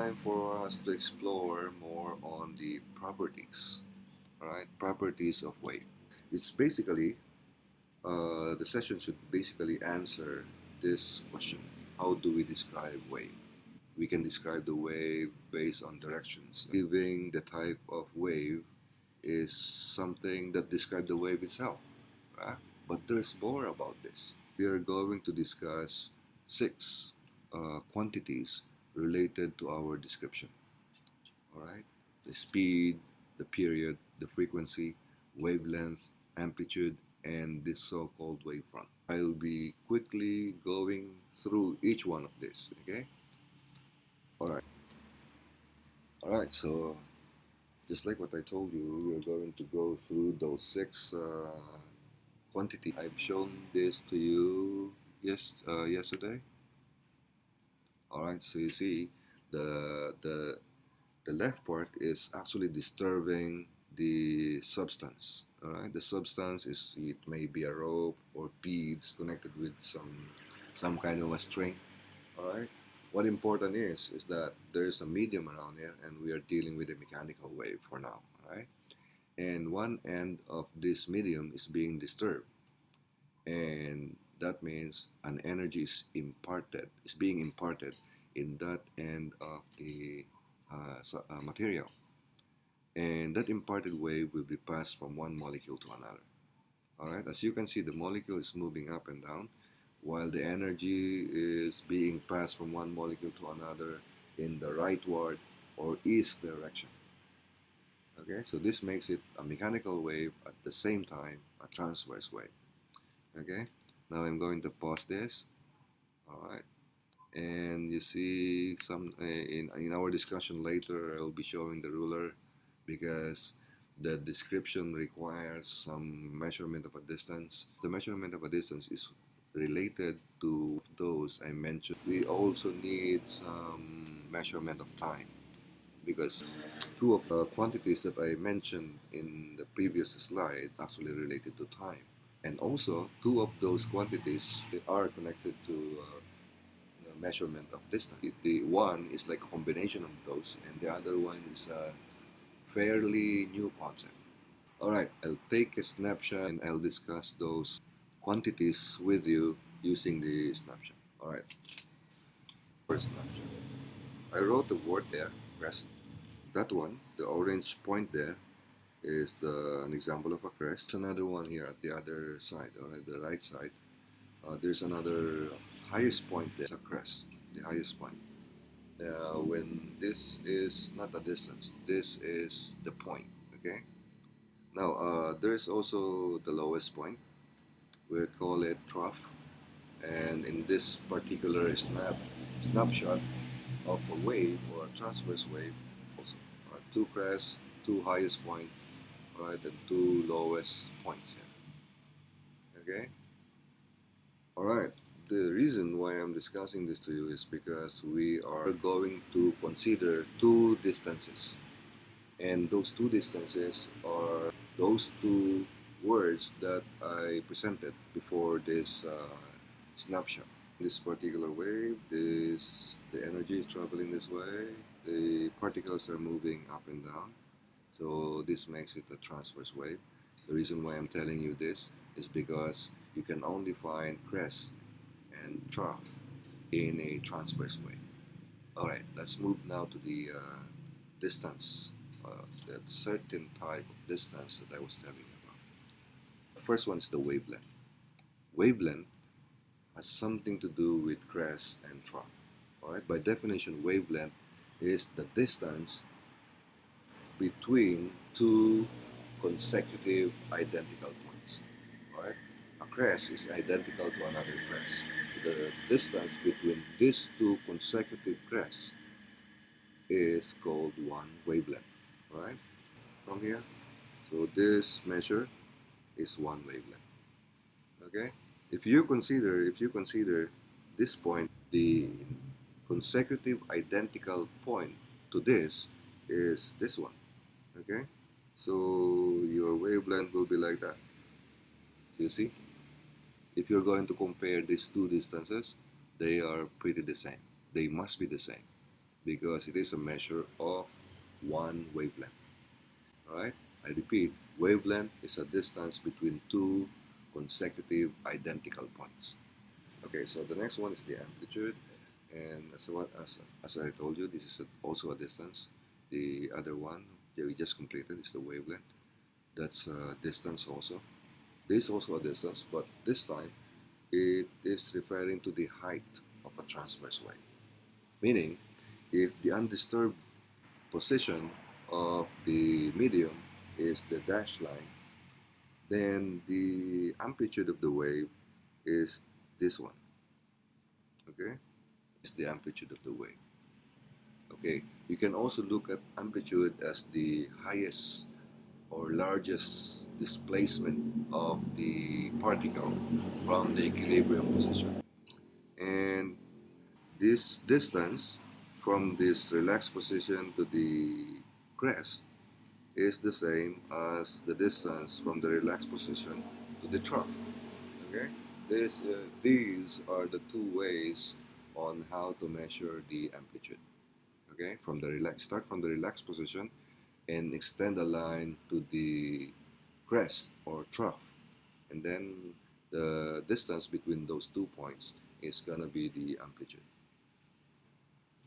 time for us to explore more on the properties, alright? Properties of wave. It's basically, the session should basically answer this question. How do we describe wave? We can describe the wave based on directions. Giving the type of wave is something that describes the wave itself, right? But there's more about this. We are going to discuss six quantities related to our description. All right, the speed, the period, the frequency, wavelength, amplitude, and this so-called wavefront. I'll be quickly going through each one of these. Okay. All right. So just like what I told you, we are going to go through those six quantity. I've shown this to you yesterday. All right, so you see the left part is actually disturbing the substance. All right, the substance is, it may be a rope or beads connected with some kind of a string. All right, what important is that there's a medium around here, and we are dealing with a mechanical wave for now. All right, and one end of this medium is being disturbed, and that means an energy is being imparted in that end of the material, and that imparted wave will be passed from one molecule to another. All right, as you can see, the molecule is moving up and down while the energy is being passed from one molecule to another in the rightward or east direction. Okay, so this makes it a mechanical wave, at the same time a transverse wave. Okay, now I'm going to pause this. All right, and you see some in our discussion later, I'll be showing the ruler because the description requires some measurement of a distance. The measurement of a distance is related to those I mentioned. We also need some measurement of time, because two of the quantities that I mentioned in the previous slide actually related to time. And also, two of those quantities are connected to the measurement of distance. The one is like a combination of those, and the other one is a fairly new concept. All right, I'll take a snapshot and I'll discuss those quantities with you using the snapshot. All right, first snapshot. I wrote the word there, crest. That one, the orange point there, is an example of a crest. Another one here at the other side, or at the right side. There's another highest point there. It's a crest, the highest point. When this is not a distance, this is the point. Okay. Now there's also the lowest point. We call it trough. And in this particular snapshot of a wave or a transverse wave, also two crests, two highest points, right, and two lowest points here. Okay. All right. The reason why I'm discussing this to you is because we are going to consider two distances, and those two distances are those two words that I presented before this snapshot. This particular wave, the energy is traveling this way, the particles are moving up and down, so this makes it a transverse wave. The reason why I'm telling you this is because you can only find crest and trough in a transverse wave. Alright, let's move now to the distance, that certain type of distance that I was telling you about. The first one is the wavelength. Wavelength has something to do with crest and trough. Alright, by definition, wavelength is the distance between two consecutive identical points. Alright, a crest is identical to another crest. The distance between these two consecutive crests is called one wavelength. Right? From here, so this measure is one wavelength. Okay? If you consider this point, the consecutive identical point to this is this one. Okay? So your wavelength will be like that. You see? If you're going to compare these two distances, they are pretty the same. They must be the same. because it is a measure of one wavelength. Alright? I repeat, wavelength is a distance between two consecutive identical points. Okay, so the next one is the amplitude, and as I told you, this is also a distance. The other one that we just completed is the wavelength. That's a distance also. This is also a distance, but this time it is referring to the height of a transverse wave. Meaning, if the undisturbed position of the medium is the dashed line, then the amplitude of the wave is this one. Okay, it's the amplitude of the wave. Okay, you can also look at amplitude as the highest or largest displacement of the particle from the equilibrium position. And this distance from this relaxed position to the crest is the same as the distance from the relaxed position to the trough. Okay, these are the two ways on how to measure the amplitude. Okay, start from the relaxed position and extend the line to the crest or trough, and then the distance between those 2 points is gonna be the amplitude.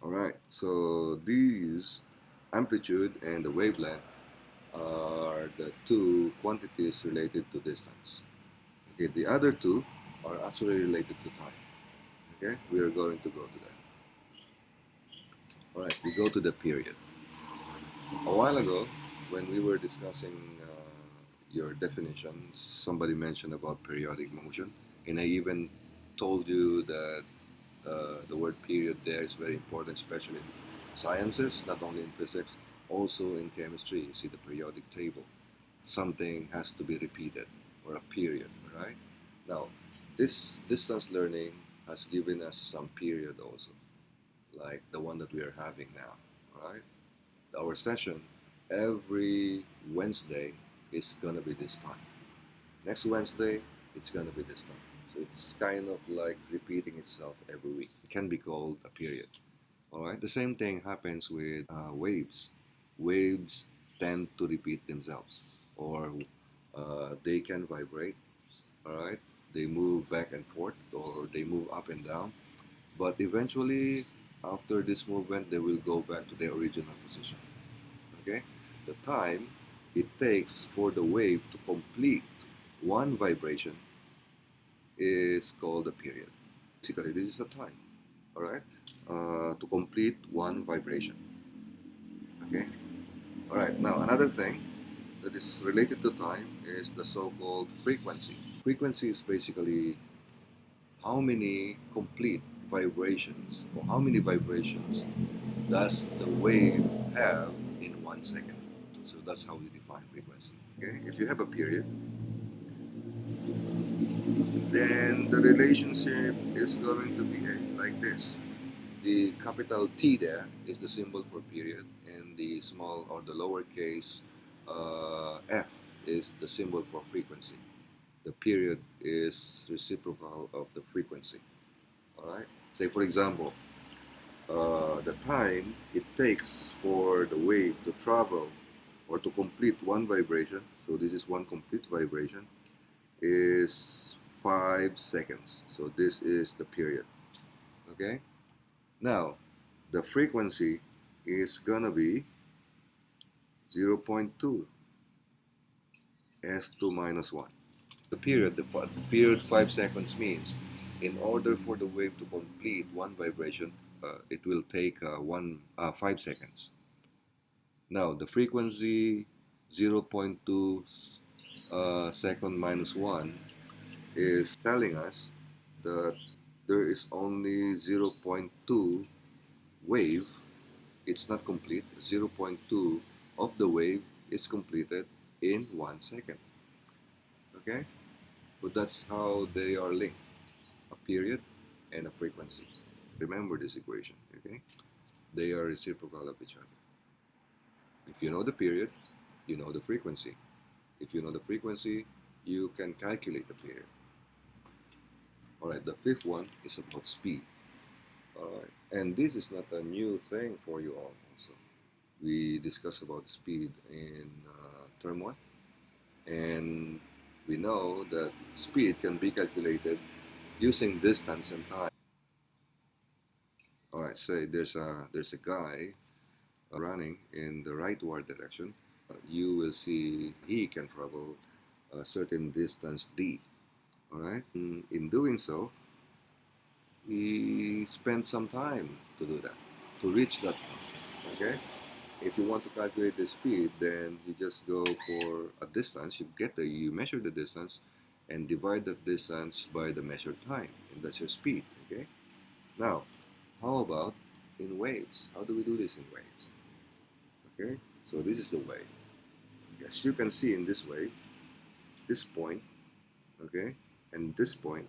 All right, so these amplitude and the wavelength are the two quantities related to distance. Okay, the other two are actually related to time. Okay, we are going to go to that. All right, we go to the period. A while ago, when we were discussing your definitions, somebody mentioned about periodic motion, and I even told you that the word period there is very important, especially in sciences, not only in physics, also in chemistry. You see the periodic table. Something has to be repeated, or a period, right? Now, this distance learning has given us some period also, like the one that we are having now, right? Our session every Wednesday is gonna be this time. Next Wednesday, it's gonna be this time. So it's kind of like repeating itself every week. It can be called a period. All right. The same thing happens with waves. Waves tend to repeat themselves, or they can vibrate. All right. They move back and forth, or they move up and down. But eventually, after this movement, they will go back to their original position. Okay. The time it takes for the wave to complete one vibration is called a period. Basically, this is a time, all right, to complete one vibration. Okay, all right. Now, another thing that is related to time is the so-called frequency. Frequency is basically how many complete vibrations or how many vibrations does the wave have in 1 second. So that's how we define frequency. Okay, if you have a period, then the relationship is going to be like this. The capital T there is the symbol for period, and the small or the lowercase f is the symbol for frequency. The period is reciprocal of the frequency. All right. Say for example, the time it takes for the wave to travel or to complete one vibration. So this is one complete vibration is 5 seconds. So this is the period. Okay. Now, the frequency is gonna be 0.2 s2 minus 1. The period 5 seconds means in order for the wave to complete one vibration, it will take 5 seconds. Now, the frequency 0.2 second minus 1 is telling us that there is only 0.2 wave. It's not complete. 0.2 of the wave is completed in 1 second. Okay? So that's how they are linked. A period and a frequency. Remember this equation. Okay? They are reciprocal of each other. If you know the period, you know the frequency. If you know the frequency, you can calculate the period. Alright, the fifth one is about speed. All right, and this is not a new thing for you all. Also, we discussed about speed in term one, and we know that speed can be calculated using distance and time. All right, say there's a guy running in the rightward direction. You will see he can travel a certain distance d. All right, in doing so, he spent some time to do that, to reach that point. Okay, if you want to calculate the speed, then you just go for a distance. You measure the distance, and divide that distance by the measured time, and that's your speed. Okay. Now, how about in waves? How do we do this in waves? Okay. So this is the wave. As you can see in this wave, this point, okay, and this point,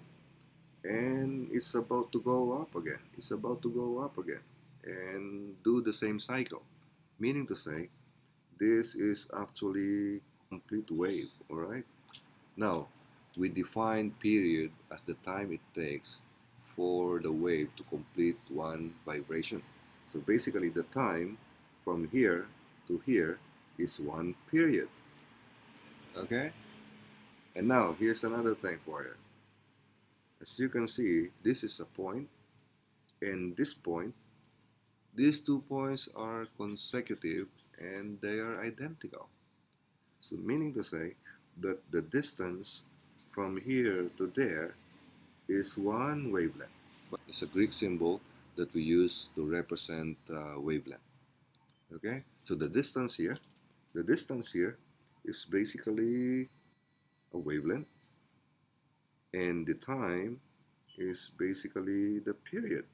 and it's about to go up again. It's about to go up again, and do the same cycle. Meaning to say, this is actually complete wave, all right? Now, we define period as the time it takes for the wave to complete one vibration. So basically the time from here to here is one period, okay? And now, here's another thing for you. As you can see, this is a point, and this point, these 2 points are consecutive and they are identical. So meaning to say that the distance from here to there is one wavelength. But it's a Greek symbol that we use to represent wavelength. Okay, so the distance here is basically a wavelength, and the time is basically the period.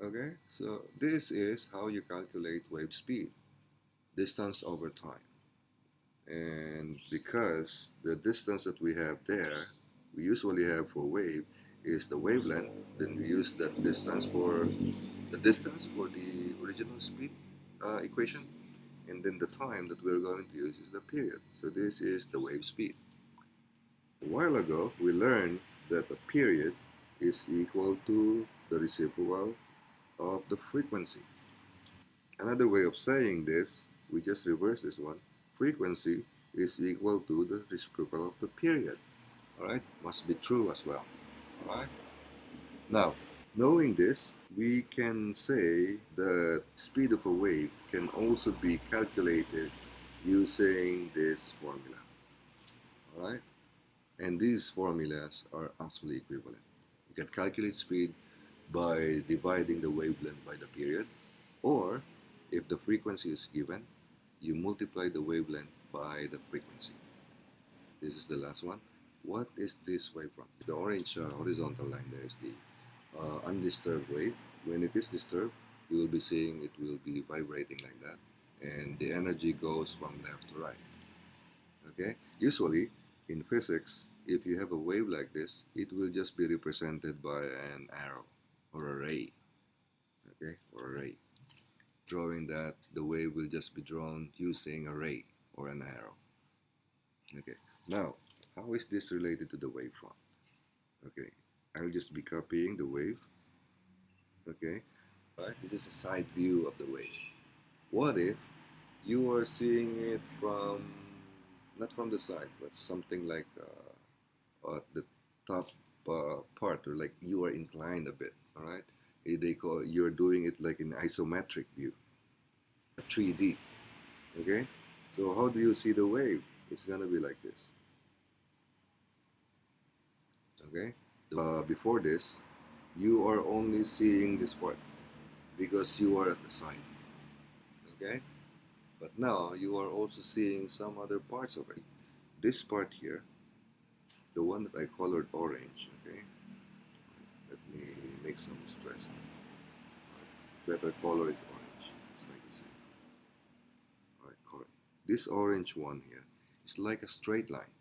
Okay, so this is how you calculate wave speed, distance over time. And because the distance that we have there, we usually have for wave is the wavelength, then we use that distance for the original speed equation, and then the time that we're going to use is the period. So this is the wave speed. A while ago, we learned that a period is equal to the reciprocal of the frequency. Another way of saying this, we just reverse this one. Frequency is equal to the reciprocal of the period. Alright? Must be true as well. Alright? Now, knowing this, we can say that speed of a wave can also be calculated using this formula. Alright? And these formulas are actually equivalent. You can calculate speed by dividing the wavelength by the period, or if the frequency is given, you multiply the wavelength by the frequency. This is the last one. What is this wavefront? The orange horizontal line there is the undisturbed wave. When it is disturbed, you will be seeing it will be vibrating like that, and the energy goes from left to right. Okay? Usually, in physics, if you have a wave like this, it will just be represented by an arrow or a ray. Okay? Or a ray. Drawing that, the wave will just be drawn using a ray or an arrow. Okay, now, how is this related to the wavefront? Okay, I'll just be copying the wave. Okay, right, this is a side view of the wave. What if you are seeing it from, not from the side, but something like the top part, or like you are inclined a bit, all right? They call, you're doing it like in isometric view, 3D, okay? So how do you see the wave? It's gonna be like this, okay? Before this, you are only seeing this part because you are at the side, okay? But now you are also seeing some other parts of it. This part here, the one that I colored orange, okay? Let me make some stress. Better color it orange, it's like the same. Alright, color. This orange one here is like a straight line,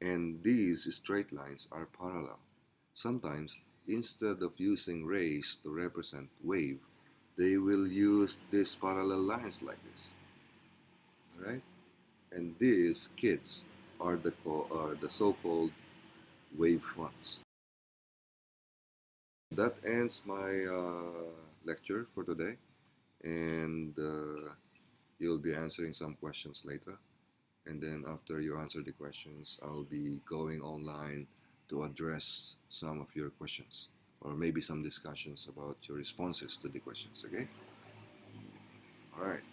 and these straight lines are parallel. Sometimes, instead of using rays to represent wave, they will use these parallel lines like this. Alright? And these kids are the so-called wave fronts. That ends my lecture for today, and you'll be answering some questions later. And then after you answer the questions, I'll be going online to address some of your questions, or maybe some discussions about your responses to the questions. Okay? All right.